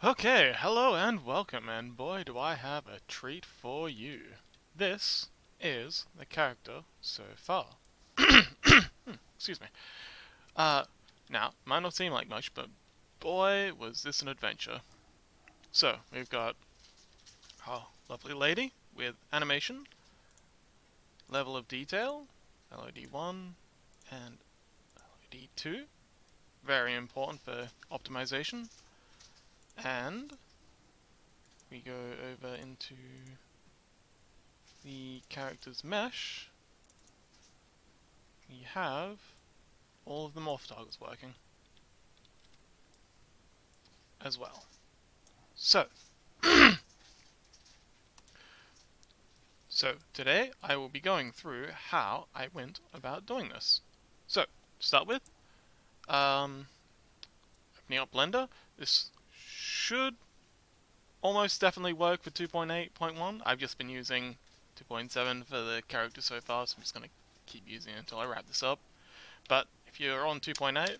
Okay, hello and welcome, and boy do I have a treat for you. This is the character so far. Excuse me. Uh, Now, might not seem like much, but boy was this an adventure. So, we've got our lovely lady with animation, level of detail, LOD1 and LOD2, very important for optimization, and we go over into the character's mesh. We have all of the morph targets working as well. So, today I will be going through how I went about doing this. So, to start with, opening up Blender, this should almost definitely work for 2.8.1. I've just been using 2.7 for the character so far, so I'm just going to keep using it until I wrap this up. But if you're on 2.8,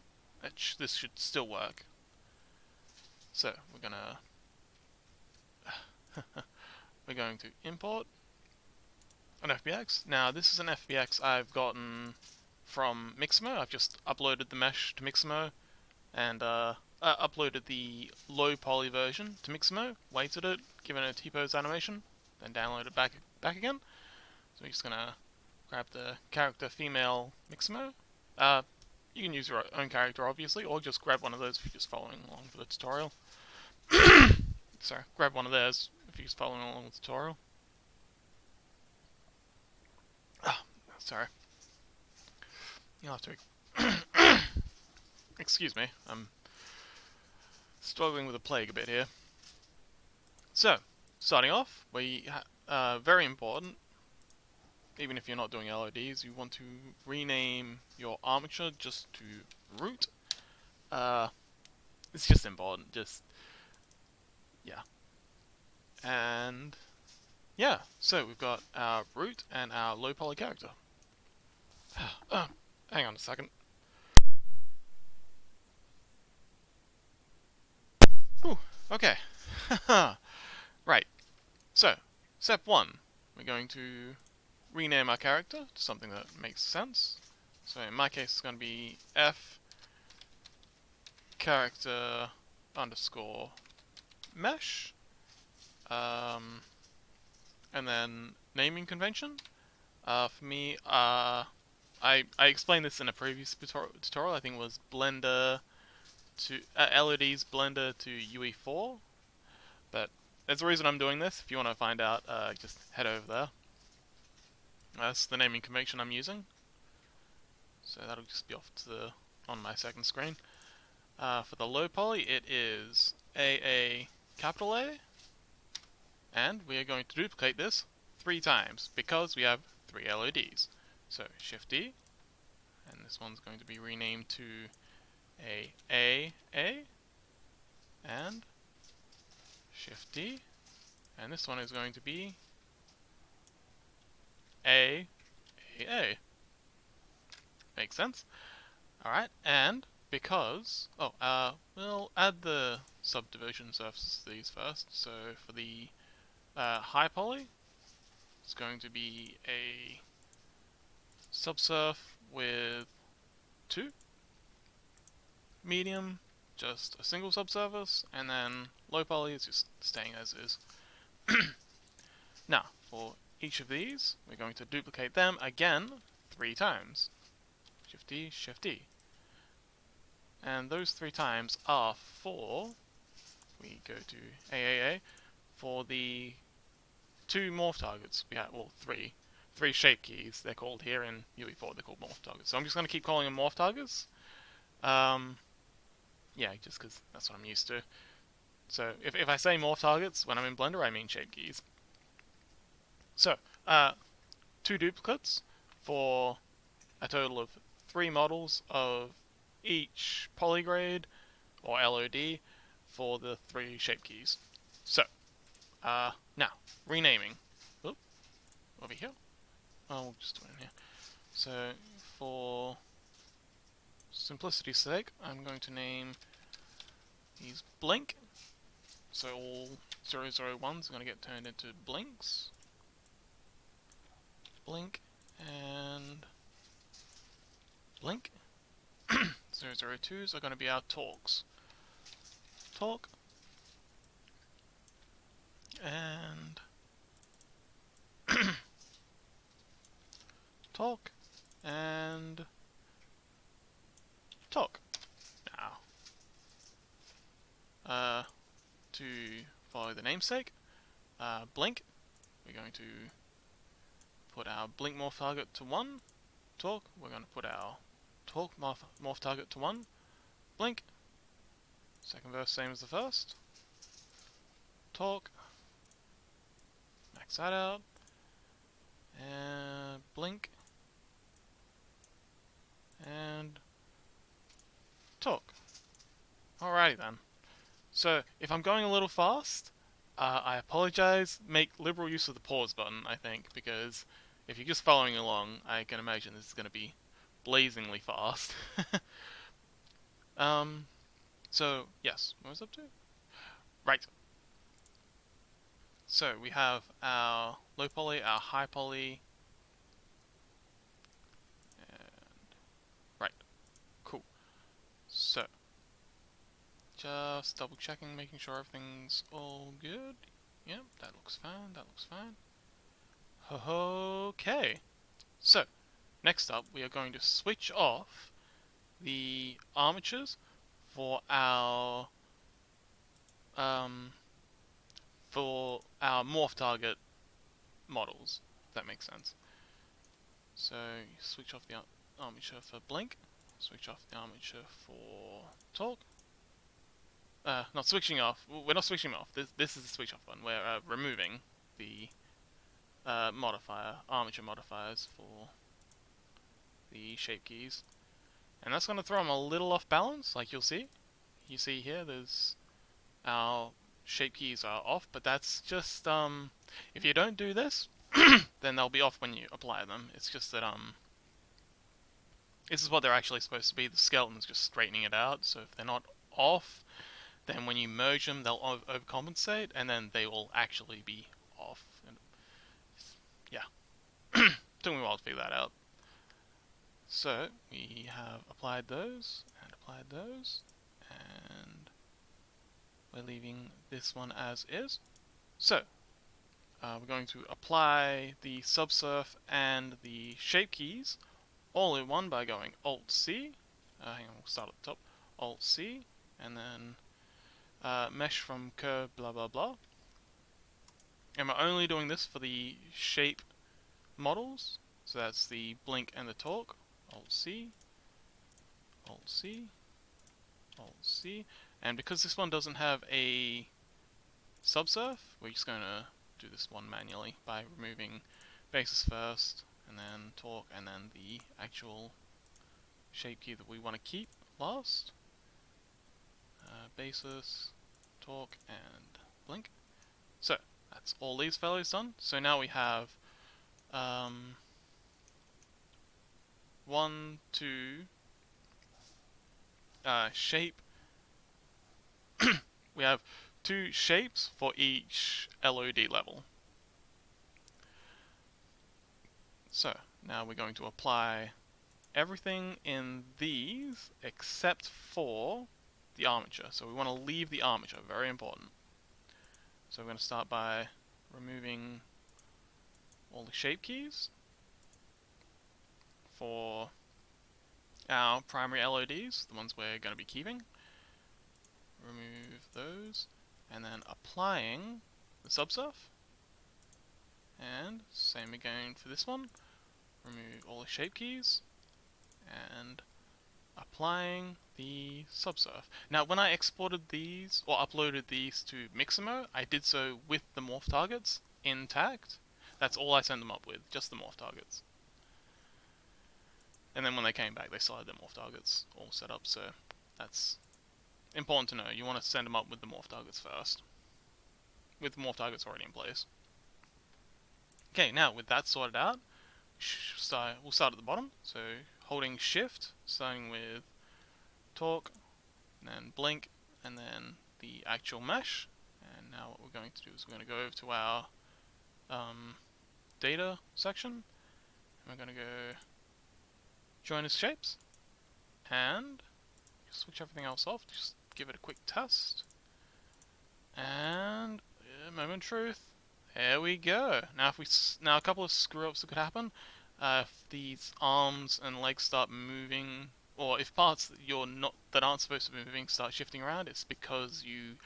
this should still work. So we're going to import an FBX. Now this is an FBX I've gotten from Mixamo. I've just uploaded the mesh to Mixamo and uploaded the low poly version to Mixamo, weighted it, given it a T-pose animation, then downloaded it back again. So we're just gonna grab the character female Mixamo. You can use your own character obviously, or just grab one of those if you're just following along for the tutorial. Sorry, grab one of theirs if you're just following along with the tutorial. Oh, sorry. You'll have to excuse me. I'm struggling with a plague a bit here. So, starting off, very important, even if you're not doing LODs, you want to rename your armature just to root. It's just important, yeah. And, yeah, so we've got our root and our low poly character. Hang on a second. Whew, okay. Right, so, step 1, we're going to rename our character to something that makes sense. So in my case it's going to be F character underscore mesh, and then naming convention. For me, I explained this in a previous tutorial. I think it was Blender to LOD's Blender to UE4, but there's a reason I'm doing this. If you want to find out, just head over there. That's the naming convention I'm using. So that'll just be off to on my second screen. For the low poly, it is AA capital A, and we are going to duplicate this 3 times because we have 3 LODs. So Shift D, and this one's going to be renamed to AA, and Shift D, and this one is going to be AAA. Makes sense? Alright, and because, we'll add the subdivision surfaces to these first. So for the high poly, it's going to be a subsurf with 2, medium, just a single subsurface, and then low poly is just staying as is. Now, for each of these, we're going to duplicate them again 3 times. Shift D, Shift D. And those 3 times are for, we go to AAA, for the 2 morph targets. We have, well, 3 shape keys, they're called here in UE4, they're called morph targets. So I'm just going to keep calling them morph targets. Yeah, just because that's what I'm used to. So if I say morph targets when I'm in Blender, I mean shape keys. So, 2 duplicates for a total of 3 models of each polygrade or LOD for the 3 shape keys. So, now, renaming. Oop, over here. Oh, we'll just do it in here. So, for simplicity's sake, I'm going to name these Blink, So all 001s are going to get turned into blinks. Blink and blink. 002s are going to be our talks. Talk and talk and talk. Now, to follow the namesake, blink, we're going to put our blink morph target to 1. Talk, we're going to put our talk morph target to 1. Blink, second verse same as the first. Talk, max that out, and blink, and talk. Alrighty then. So, if I'm going a little fast, I apologize. Make liberal use of the pause button, I think, because if you're just following along, I can imagine this is going to be blazingly fast. So, yes, what was I up to? Right. So, we have our low poly, our high poly, and right, cool. So, just double checking, making sure everything's all good. Yep, that looks fine, that looks fine. Okay, so, next up we are going to switch off the armatures for our morph target models, if that makes sense. So you switch off the armature for blink, switch off the armature for talk. Not switching off. We're not switching off. This is the switch off one. We're removing the armature modifiers for the shape keys, and that's going to throw them a little off balance, like you'll see. You see here, there's our shape keys are off, but that's just if you don't do this, then they'll be off when you apply them. It's just that this is what they're actually supposed to be. The skeleton's just straightening it out. So if they're not off, then when you merge them, they'll overcompensate, and then they will actually be off. And yeah, took me a while to figure that out. So we have applied those and applied those, and we're leaving this one as is. So we're going to apply the subsurf and the shape keys all in one by going Alt-C. Hang on, we'll start at the top. Alt-C, and then mesh from curve blah blah blah. And we're only doing this for the shape models. So that's the blink and the talk. Alt-C, Alt-C, Alt-C. And because this one doesn't have a subsurf, we're just going to do this one manually by removing basis first, and then talk, and then the actual shape key that we want to keep last. Basis, talk, and blink. So that's all these fellows done. So now we have 1, 2 shape. We have 2 shapes for each LOD level. So now we're going to apply everything in these except for the armature. So we want to leave the armature, very important. So we're going to start by removing all the shape keys for our primary LODs, the ones we're going to be keeping. Remove those, and then applying the subsurf. And same again for this one. Remove all the shape keys, and applying the subsurf. Now when I exported these, or uploaded these to Mixamo, I did so with the morph targets intact. That's all I sent them up with, just the morph targets. And then when they came back, they still had their morph targets all set up, so that's important to know. You want to send them up with the morph targets first, with the morph targets already in place. Okay, now with that sorted out, we'll start at the bottom. So holding shift, starting with talk, and then blink, and then the actual mesh, And now what we're going to do is we're going to go over to our data section, and we're going to go join as shapes, and switch everything else off, just give it a quick test, and moment of truth, there we go. Now now a couple of screw ups that could happen, if these arms and legs start moving, or if parts that aren't supposed to be moving start shifting around, it's because you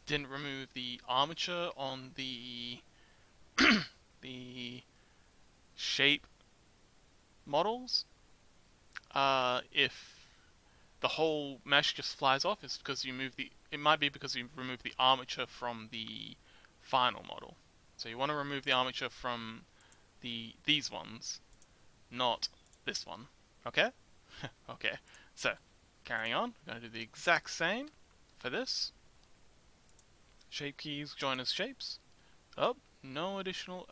didn't remove the armature on the the shape models. If the whole mesh just flies off, it's because it might be because you removed the armature from the final model. So you want to remove the armature from these ones, not this one. Okay? Okay. So, carrying on, we're going to do the exact same for this. Shape keys, join as shapes. Oh, no additional...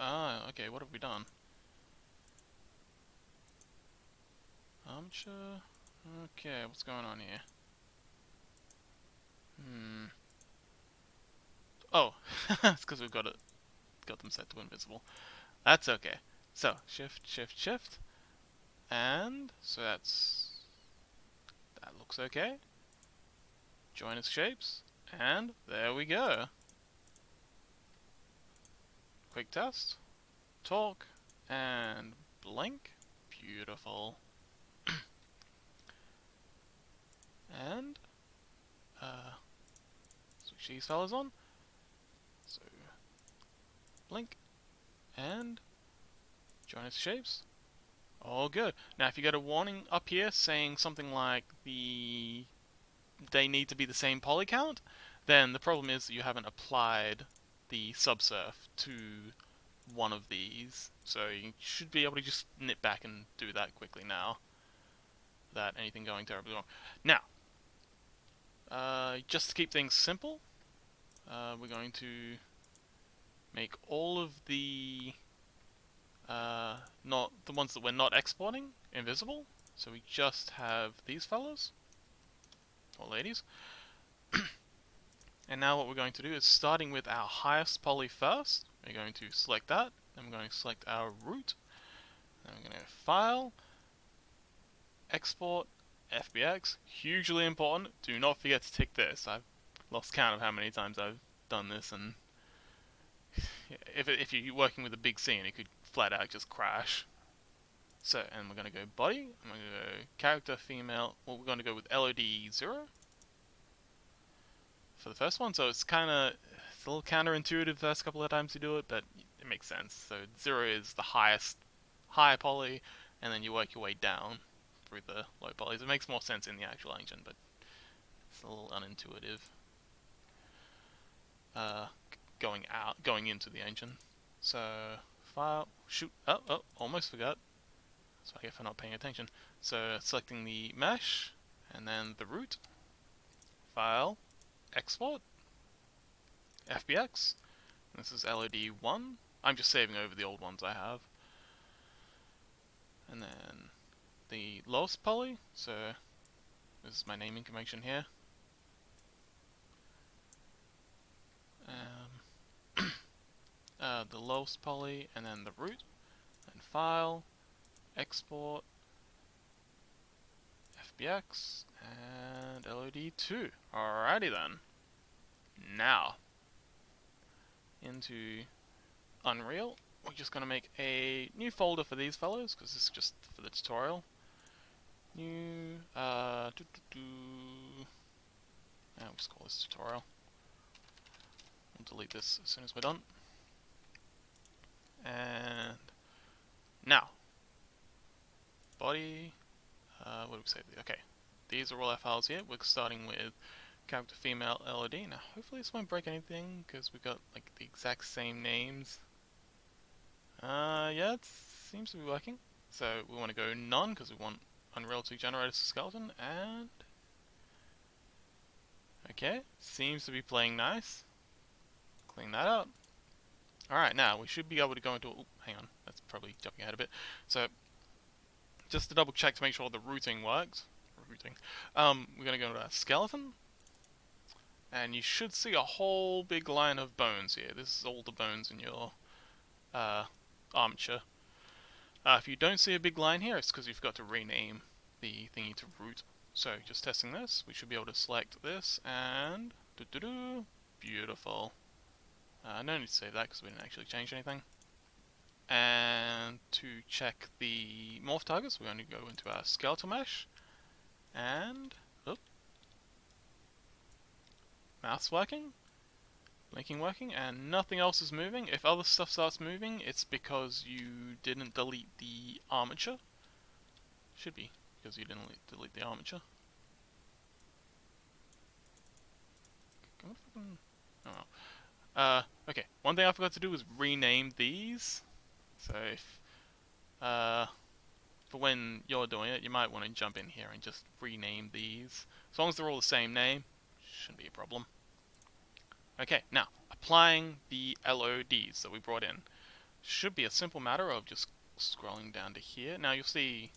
okay, what have we done? Armature... Okay, what's going on here? Oh, it's because we've got them set to invisible. That's okay. So, shift, shift, shift. And, so that looks okay. Join as shapes. And, there we go. Quick test. Talk. And blink. Beautiful. And, switch these fellas on. So, blink. And, join as shapes. All good. Now, if you get a warning up here saying something like they need to be the same poly count, then the problem is that you haven't applied the subsurf to one of these. So you should be able to just nip back and do that quickly now, without anything going terribly wrong. Now, just to keep things simple, we're going to make all of the not the ones that we're not exporting invisible. So we just have these fellas, or ladies. And now what we're going to do is, starting with our highest poly first, we're going to select that, then we're going to select our root, then we're going to File, Export, FBX, hugely important, do not forget to tick this. I've lost count of how many times I've done this, and if you're working with a big scene, it could flat out just crash. So, and we're going to go body, I'm going to go character female, well, we're going to go with LOD 0 for the first one, so it's a little counterintuitive the first couple of times you do it, but it makes sense. So 0 is the high poly, and then you work your way down through the low polys. It makes more sense in the actual engine, but it's a little unintuitive going into the engine. So file, shoot, oh, almost forgot. That's what I get for not paying attention. So selecting the mesh, and then the root, file, export, FBX, and this is LOD1. I'm just saving over the old ones I have. And then the lowest poly, so this is my naming convention here. The lowest poly, and then the root, and file, export, FBX, and LOD2. Alrighty then. Now, into Unreal, we're just going to make a new folder for these fellows, because this is just for the tutorial. New, we'll just call this tutorial. We'll delete this as soon as we're done. And now, body, what do we say? Okay, these are all our files here. We're starting with character female LOD. Now, hopefully this won't break anything, because we've got like the exact same names. Yeah, it seems to be working. So we want to go none, because we want Unreal to generate a skeleton, and okay, seems to be playing nice. Clean that up. Alright, now we should be able to go into... Oh, hang on, that's probably jumping ahead a bit. So, just to double check to make sure the routing works. We're going to go to our skeleton. and you should see a whole big line of bones here. This is all the bones in your armature. If you don't see a big line here, it's because you've got to rename the thingy to root. So just testing this, we should be able to select this and beautiful. No need to save that because we didn't actually change anything. And to check the morph targets, we're going to go into our skeletal mesh and mouth's working, blinking working, and nothing else is moving. If other stuff starts moving, it's because you didn't delete the armature. Should be because you didn't delete the armature. Oh. Okay, one thing I forgot to do was rename these. So if, for when you're doing it, you might want to jump in here and just rename these. As long as they're all the same name, shouldn't be a problem. Okay, now, applying the LODs that we brought in. Should be a simple matter of just scrolling down to here. Now you'll see,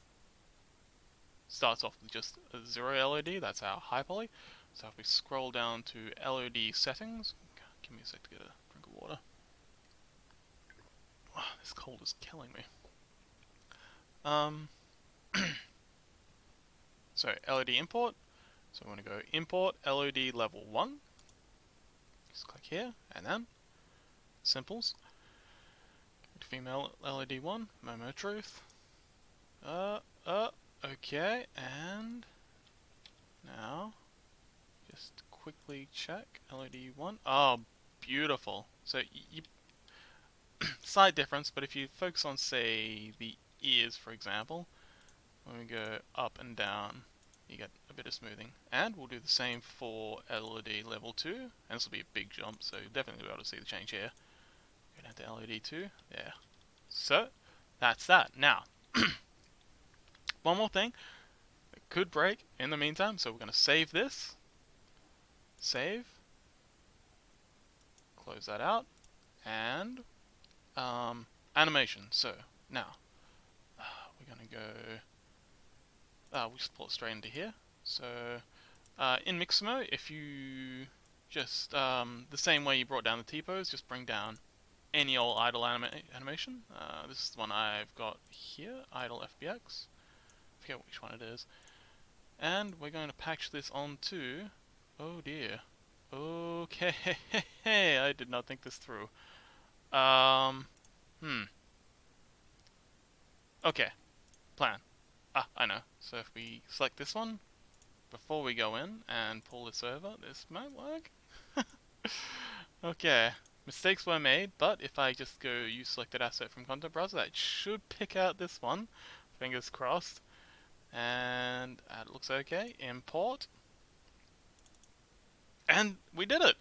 starts off with just a 0 LOD, that's our high poly. So if we scroll down to LOD settings, give me a sec to get a drink of water. Oh, this cold is killing me. So LOD import. So we want to go import LOD level 1. Just click here and then simples. Go to female LOD 1, Momo truth. Okay, and now just quickly check LOD 1. Oh, beautiful. So you slight difference, but if you focus on, say, the ears, for example, when we go up and down, you get a bit of smoothing. And we'll do the same for LOD level 2, and this will be a big jump, so you'll definitely be able to see the change here. Go down to LOD 2, there. So, that's that. Now, one more thing, it could break in the meantime, so we're going to save this. Save. Close that out. And animation. So now we're going to go. We just pull it straight into here. So in Mixamo, if you just the same way you brought down the T-pose, just bring down any old idle animation. This is the one I've got here, idle FBX. I forget which one it is. And we're going to patch this onto. Oh dear. Okay, I did not think this through. Okay, plan. I know. So if we select this one, before we go in and pull this over, this might work. Okay, mistakes were made, but if I just go use selected asset from content browser, that should pick out this one. Fingers crossed. And it looks okay. Import. And we did it!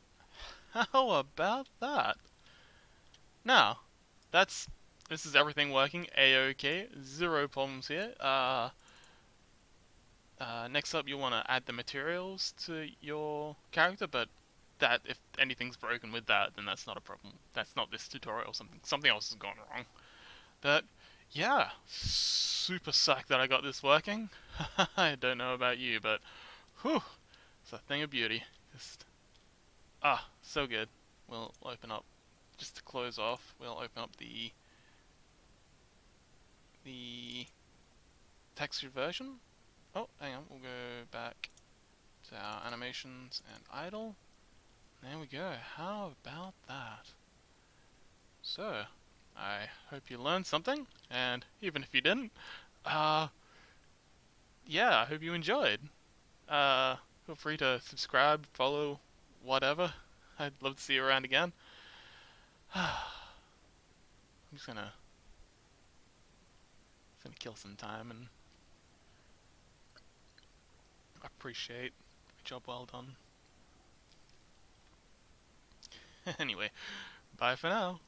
How about that? Now, this is everything working A-OK, zero problems here. Next up you'll want to add the materials to your character, but that, if anything's broken with that, then that's not a problem. That's not this tutorial, something else has gone wrong. But, yeah, super psyched that I got this working. I don't know about you, but, whew, it's a thing of beauty. Just, so good. We'll open up, just to close off, we'll open up the textured version. Oh, hang on, we'll go back to our animations and idle. There we go, how about that? So, I hope you learned something, and even if you didn't, yeah, I hope you enjoyed. Feel free to subscribe, follow, whatever. I'd love to see you around again. I'm just gonna kill some time and appreciate a job well done. Anyway, bye for now.